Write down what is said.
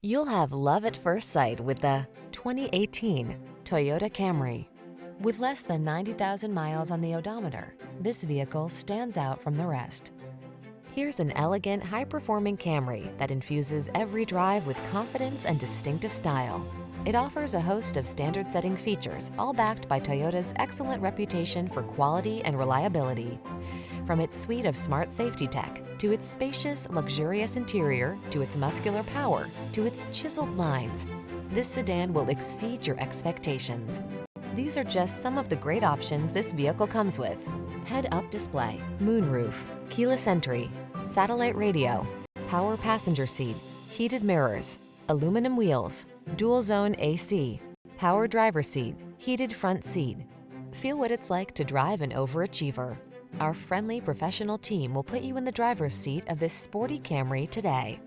You'll have love at first sight with the 2018 Toyota Camry. With less than 90,000 miles on the odometer, this vehicle stands out from the rest. Here's an elegant, high-performing Camry that infuses every drive with confidence and distinctive style. It offers a host of standard-setting features, all backed by Toyota's excellent reputation for quality and reliability. From its suite of smart safety tech, to its spacious, luxurious interior, to its muscular power, to its chiseled lines, this sedan will exceed your expectations. These are just some of the great options this vehicle comes with: head-up display, moonroof, keyless entry, satellite radio, power passenger seat, heated mirrors, aluminum wheels, dual-zone AC, power driver's seat, heated front seat. Feel what it's like to drive an overachiever. Our friendly professional team will put you in the driver's seat of this sporty Camry today.